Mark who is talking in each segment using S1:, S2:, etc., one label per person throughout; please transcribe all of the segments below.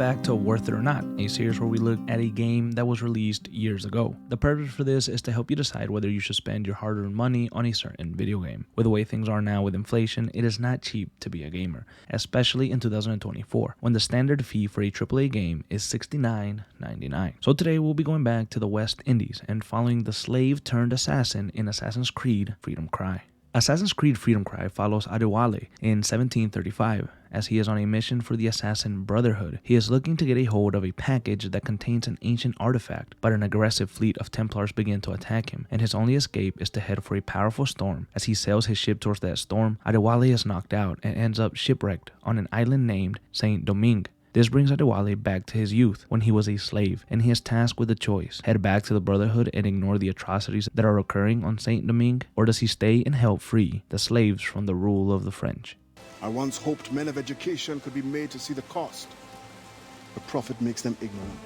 S1: back to Worth It or Not, a series where we look at a game that was released years ago. The purpose for this is to help you decide whether you should spend your hard-earned money on a certain video game. With the way things are now with inflation, it is not cheap to be a gamer, especially in 2024, when the standard fee for a AAA game is $69.99. So today we'll be going back to the West Indies and following the slave-turned-assassin in Assassin's Creed Freedom Cry. Assassin's Creed Freedom Cry follows Adewale in 1735. As he is on a mission for the Assassin Brotherhood, he is looking to get a hold of a package that contains an ancient artifact, but an aggressive fleet of Templars begin to attack him, and his only escape is to head for a powerful storm. As he sails his ship towards that storm, Adewale is knocked out and ends up shipwrecked on an island named Saint Domingue. This brings Adewale back to his youth when he was a slave, and he is tasked with a choice: head back to the Brotherhood and ignore the atrocities that are occurring on Saint Domingue, or does he stay and help free the slaves from the rule of the French?
S2: I once hoped men of education could be made to see the cost. The prophet makes them ignorant.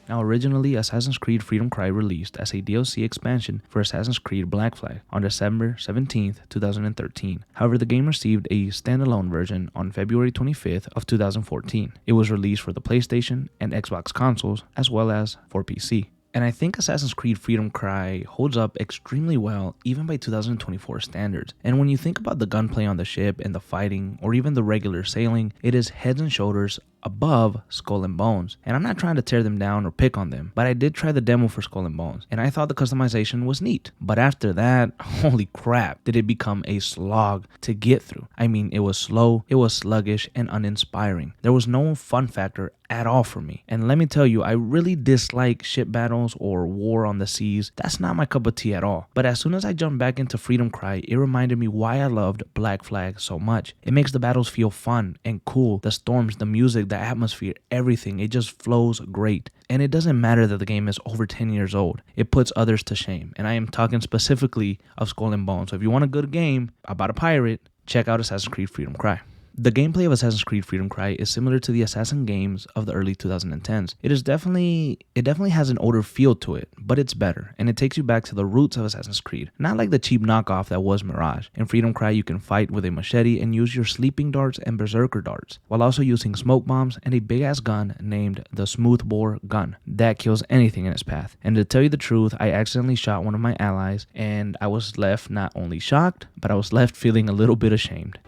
S1: Now, originally, Assassin's Creed Freedom Cry released as a DLC expansion for Assassin's Creed Black Flag on December 17, 2013. However, the game received a standalone version on February 25th of 2014. It was released for the PlayStation and Xbox consoles, as well as for PC. And I think Assassin's Creed Freedom Cry holds up extremely well even by 2024 standards. And when you think about the gunplay on the ship and the fighting, or even the regular sailing, it is heads and shoulders above Skull and Bones. And I'm not trying to tear them down or pick on them, but I did try the demo for Skull and Bones, and I thought the customization was neat. But after that, holy crap, did it become a slog to get through. I mean, it was slow, it was sluggish, and uninspiring. There was no fun factor at all for me. And let me tell you, I really dislike ship battles or war on the seas. That's not my cup of tea at all. But as soon as I jumped back into Freedom Cry, it reminded me why I loved Black Flag so much. It makes the battles feel fun and cool. The storms, the music, the atmosphere, everything, it just flows great. And it doesn't matter that the game is over 10 years old. It puts others to shame. And I am talking specifically of Skull and Bones. So if you want a good game about a pirate, check out Assassin's Creed Freedom Cry. The gameplay of Assassin's Creed Freedom Cry is similar to the Assassin games of the early 2010s. It definitely has an older feel to it, but it's better, and it takes you back to the roots of Assassin's Creed, not like the cheap knockoff that was Mirage. In Freedom Cry, you can fight with a machete and use your sleeping darts and berserker darts, while also using smoke bombs and a big-ass gun named the Smoothbore Gun that kills anything in its path. And to tell you the truth, I accidentally shot one of my allies, and I was left not only shocked, but I was left feeling a little bit ashamed.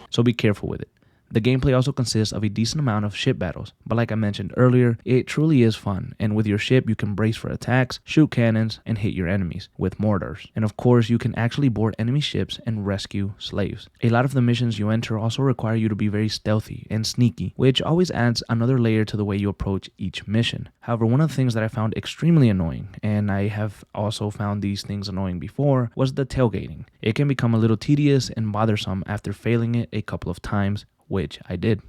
S1: So be careful with it. The gameplay also consists of a decent amount of ship battles, but like I mentioned earlier, it truly is fun, and with your ship you can brace for attacks, shoot cannons, and hit your enemies with mortars. And of course, you can actually board enemy ships and rescue slaves. A lot of the missions you enter also require you to be very stealthy and sneaky, which always adds another layer to the way you approach each mission. However, one of the things that I found extremely annoying, and I have also found these things annoying before, was the tailgating. It can become a little tedious and bothersome after failing it a couple of times, which I did.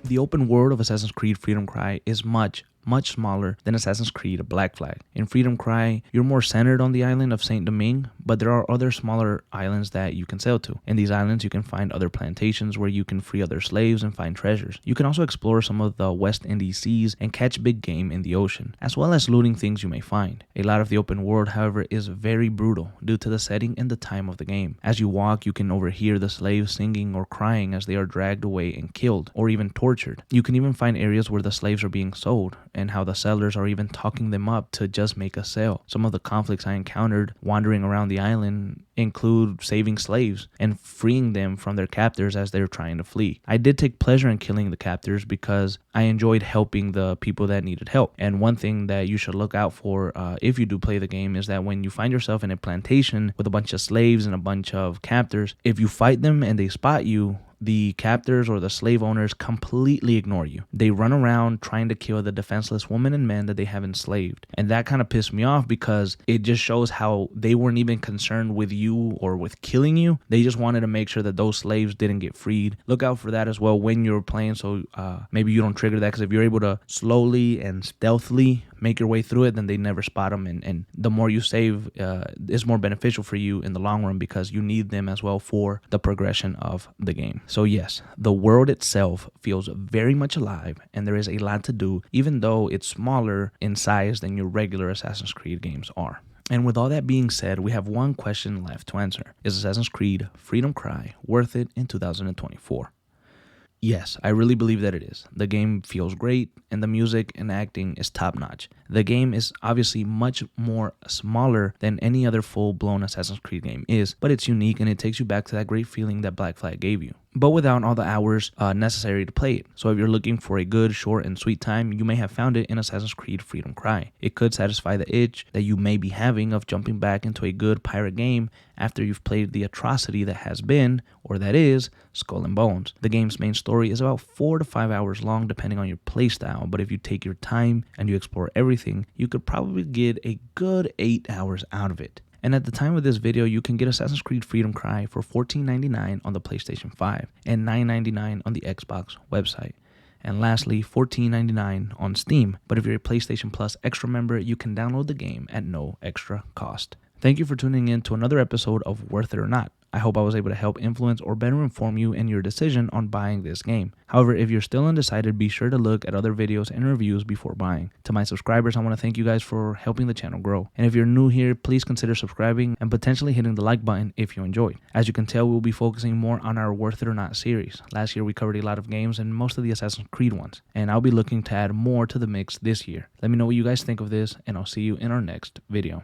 S1: The open world of Assassin's Creed Freedom Cry is much smaller than Assassin's Creed Black Flag. In Freedom Cry, you're more centered on the island of Saint Domingue, but there are other smaller islands that you can sail to. In these islands, you can find other plantations where you can free other slaves and find treasures. You can also explore some of the West Indies seas and catch big game in the ocean, as well as looting things you may find. A lot of the open world, however, is very brutal due to the setting and the time of the game. As you walk, you can overhear the slaves singing or crying as they are dragged away and killed, or even tortured. You can even find areas where the slaves are being sold, and how the sellers are even talking them up to just make a sale. Some of the conflicts I encountered wandering around the island include saving slaves and freeing them from their captors as they're trying to flee. I did take pleasure in killing the captors because I enjoyed helping the people that needed help. And one thing that you should look out for if you do play the game is that when you find yourself in a plantation with a bunch of slaves and a bunch of captors, if you fight them and they spot you, the captors or the slave owners completely ignore you. They run around trying to kill the defenseless women and men that they have enslaved. And that kind of pissed me off because it just shows how they weren't even concerned with you or with killing you. They just wanted to make sure that those slaves didn't get freed. Look out for that as well when you're playing, so maybe you don't trigger that, because if you're able to slowly and stealthily make your way through it, then they never spot them, and the more you save is more beneficial for you in the long run, because you need them as well for the progression of the game. So yes, the world itself feels very much alive, and there is a lot to do, even though it's smaller in size than your regular Assassin's Creed games are. And with all that being said, we have one question left to answer. Is Assassin's Creed Freedom Cry worth it in 2024? Yes, I really believe that it is. The game feels great, and the music and acting is top-notch. The game is obviously much more smaller than any other full-blown Assassin's Creed game is, but it's unique and it takes you back to that great feeling that Black Flag gave you, but without all the hours necessary to play it. So if you're looking for a good, short, and sweet time, you may have found it in Assassin's Creed Freedom Cry. It could satisfy the itch that you may be having of jumping back into a good pirate game after you've played the atrocity that has been, or that is, Skull and Bones. The game's main story is about 4 to 5 hours long depending on your playstyle, but if you take your time and you explore everything, you could probably get a good 8 hours out of it. And at the time of this video, you can get Assassin's Creed Freedom Cry for $14.99 on the PlayStation 5 and $9.99 on the Xbox website. And lastly, $14.99 on Steam. But if you're a PlayStation Plus Extra member, you can download the game at no extra cost. Thank you for tuning in to another episode of Worth It or Not. I hope I was able to help influence or better inform you in your decision on buying this game. However, if you're still undecided, be sure to look at other videos and reviews before buying. To my subscribers, I want to thank you guys for helping the channel grow. And if you're new here, please consider subscribing and potentially hitting the like button if you enjoyed. As you can tell, we'll be focusing more on our Worth It or Not series. Last year, we covered a lot of games and most of the Assassin's Creed ones. And I'll be looking to add more to the mix this year. Let me know what you guys think of this, and I'll see you in our next video.